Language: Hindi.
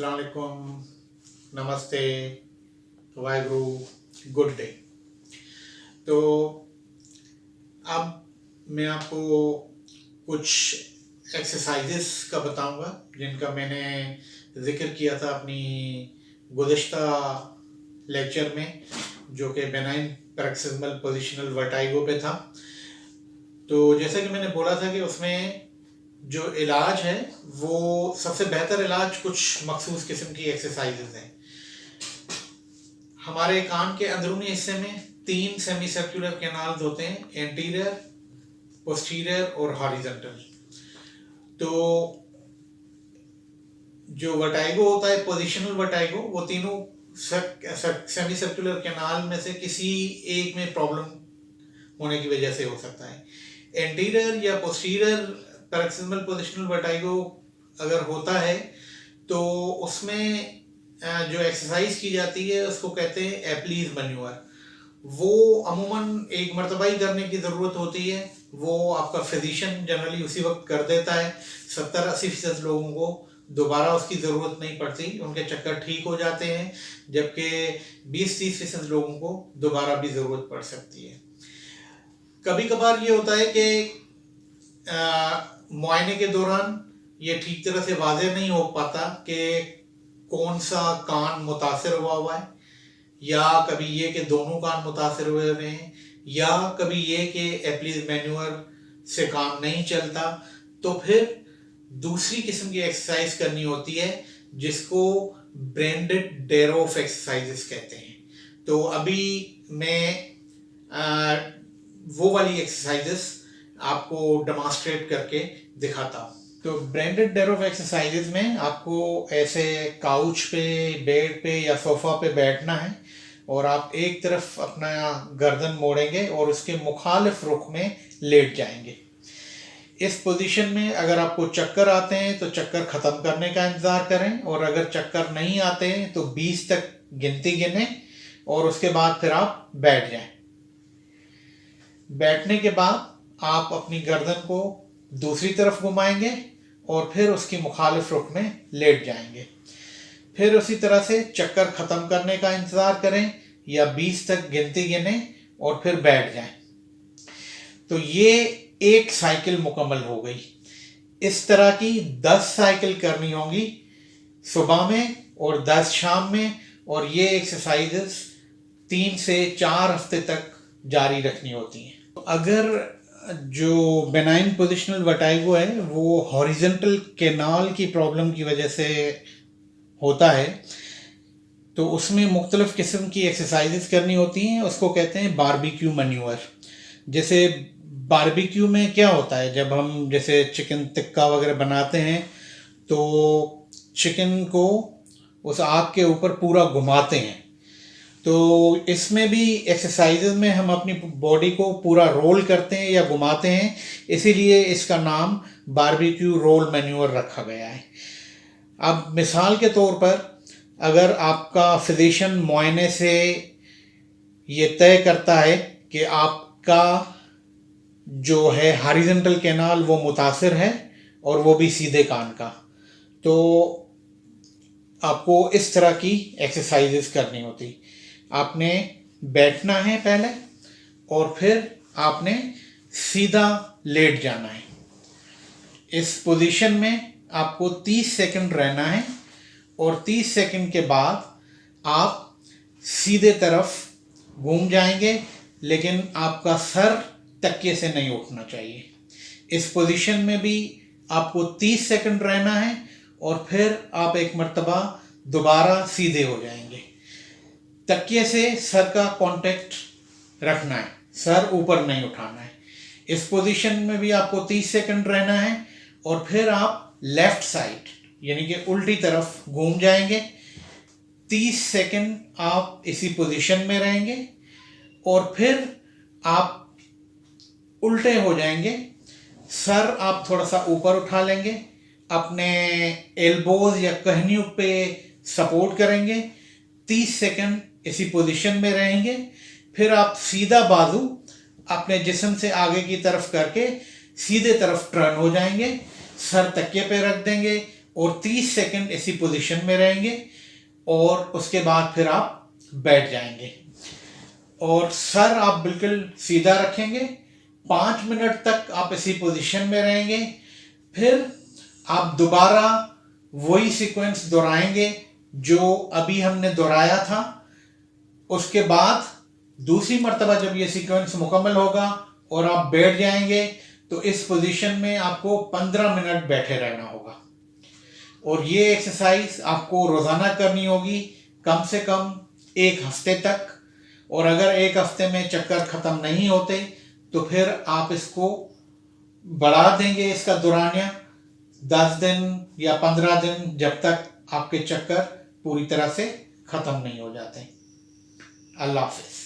अस्सलाम वालेकुम, नमस्ते, वाहेगुरु, गुड डे। तो अब मैं आपको कुछ एक्सरसाइजेस का बताऊंगा जिनका मैंने ज़िक्र किया था अपनी गुज़िश्ता लेक्चर में, जो कि बेनाइन पैरोक्सिस्मल पोजिशनल वर्टाइगो पे था। तो जैसा कि मैंने बोला था कि उसमें जो इलाज है वो सबसे बेहतर इलाज कुछ मखसूस किस्म की एक्सरसाइजेज हैं। हमारे कान के अंदरूनी हिस्से में 3 सेमी सर्कुलर कैनाल्स होते हैं, एंटीरियर, पोस्टीरियर और हॉरिजॉन्टल। तो जो वर्टाइगो होता है, पोजिशनल वर्टाइगो, वो तीनों सेमी सर्कुलर कैनाल में से किसी एक में प्रॉब्लम होने की वजह से हो सकता है। एंटीरियर या पोस्टीरियर पैरोक्सिस्मल पोजिशनल वर्टाइगो अगर होता है तो उसमें जो एक्सरसाइज की जाती है उसको कहते हैं एप्लीज मैन्यूअर। वो अमूमन एक मरतबा ही करने की ज़रूरत होती है, वो आपका फिजिशियन जनरली उसी वक्त कर देता है। 70-80% लोगों को दोबारा उसकी ज़रूरत नहीं पड़ती, उनके चक्कर ठीक हो जाते हैं, जबकि 20-30% लोगों को दोबारा भी ज़रूरत पड़ सकती है। कभी कभार ये होता है कि मुआयने के दौरान ये ठीक तरह से वाज़ेह नहीं हो पाता कि कौन सा कान मुतासर हुआ है, या कभी ये कि दोनों कान मुतासर हुए हैं, या कभी ये कि एप्लीज मैन्यूअर से काम नहीं चलता। तो फिर दूसरी किस्म की एक्सरसाइज करनी होती है जिसको ब्रेंडेड डेरोफ एक्सरसाइजेस कहते हैं। तो अभी मैं वो वाली एक्सरसाइजेस आपको डेमोन्स्ट्रेट करके दिखाता हूँ। तो ब्रेंडेड डेरोफ एक्सरसाइजेस में आपको ऐसे काउच पे, बेड पे या सोफा पे बैठना है और आप एक तरफ अपना गर्दन मोड़ेंगे और उसके मुखालिफ रुख में लेट जाएंगे। इस पोजीशन में अगर आपको चक्कर आते हैं तो चक्कर ख़त्म करने का इंतज़ार करें, और अगर चक्कर नहीं आते हैं तो 20 तक गिनती गिनें और उसके बाद फिर आप बैठ जाएं। बैठने के बाद आप अपनी गर्दन को दूसरी तरफ घुमाएंगे और फिर उसकी मुखालिफ रुख में लेट जाएंगे। फिर उसी तरह से चक्कर ख़त्म करने का इंतज़ार करें या 20 तक गिनती गिनें और फिर बैठ जाएं। तो ये एक साइकिल मुकम्मल हो गई। इस तरह की 10 साइकिल करनी होंगी सुबह में और 10 शाम में, और ये एक्सरसाइजेस 3 से 4 हफ्ते तक जारी रखनी होती हैं। अगर जो बेनाइन पोजिशनल वर्टाइगो है वो हॉरिजॉन्टल कैनाल की प्रॉब्लम की वजह से होता है तो उसमें मुख्तलिफ किस्म की एक्सरसाइजेस करनी होती हैं। उसको कहते हैं बारबेक्यू मैन्यूअर। जैसे बारबेक्यू में क्या होता है, जब हम जैसे चिकन टिक्का वगैरह बनाते हैं तो चिकन को उस आग के ऊपर पूरा घुमाते हैं। तो इसमें भी एक्सरसाइजेज में हम अपनी बॉडी को पूरा रोल करते हैं या घुमाते हैं, इसीलिए इसका नाम बारबेक्यू रोल मैन्यूअर रखा गया है। अब मिसाल के तौर पर अगर आपका फिजिशियन मुआयने से ये तय करता है कि आपका जो है हॉरिजॉन्टल कैनाल वो मुतासिर है और वो भी सीधे कान का, तो आपको इस तरह की एक्सरसाइजेस करनी होती। आपने बैठना है पहले और फिर आपने सीधा लेट जाना है। इस पोजीशन में आपको 30 सेकंड रहना है और 30 सेकंड के बाद आप सीधे तरफ घूम जाएंगे, लेकिन आपका सर तकिए से नहीं उठना चाहिए। इस पोजीशन में भी आपको 30 सेकंड रहना है और फिर आप एक मर्तबा दोबारा सीधे हो जाएंगे। तकिए से सर का कांटेक्ट रखना है, सर ऊपर नहीं उठाना है। इस पोजीशन में भी आपको 30 सेकंड रहना है और फिर आप लेफ्ट साइड यानी कि उल्टी तरफ घूम जाएंगे। 30 सेकंड आप इसी पोजीशन में रहेंगे और फिर आप उल्टे हो जाएंगे। सर आप थोड़ा सा ऊपर उठा लेंगे, अपने एल्बोज या कहनियों पे सपोर्ट करेंगे। 30 सेकंड इसी पोजीशन में रहेंगे। फिर आप सीधा बाजू अपने जिस्म से आगे की तरफ करके सीधे तरफ टर्न हो जाएंगे। सर तकिए पे रख देंगे और 30 सेकंड इसी पोजीशन में रहेंगे और उसके बाद फिर आप बैठ जाएंगे और सर आप बिल्कुल सीधा रखेंगे। 5 मिनट तक आप इसी पोजीशन में रहेंगे। फिर आप दोबारा वही सीक्वेंस दोहराएंगे जो अभी हमने दोहराया था। उसके बाद दूसरी मर्तबा जब ये सीक्वेंस मुकम्मल होगा और आप बैठ जाएंगे तो इस पोजीशन में आपको 15 मिनट बैठे रहना होगा। और ये एक्सरसाइज आपको रोज़ाना करनी होगी कम से कम 1 हफ्ते तक। और अगर 1 हफ्ते में चक्कर ख़त्म नहीं होते तो फिर आप इसको बढ़ा देंगे, इसका दौरानिया 10 दिन या 15 दिन, जब तक आपके चक्कर पूरी तरह से ख़त्म नहीं हो जाते। अल्लाह हाफ़िज़।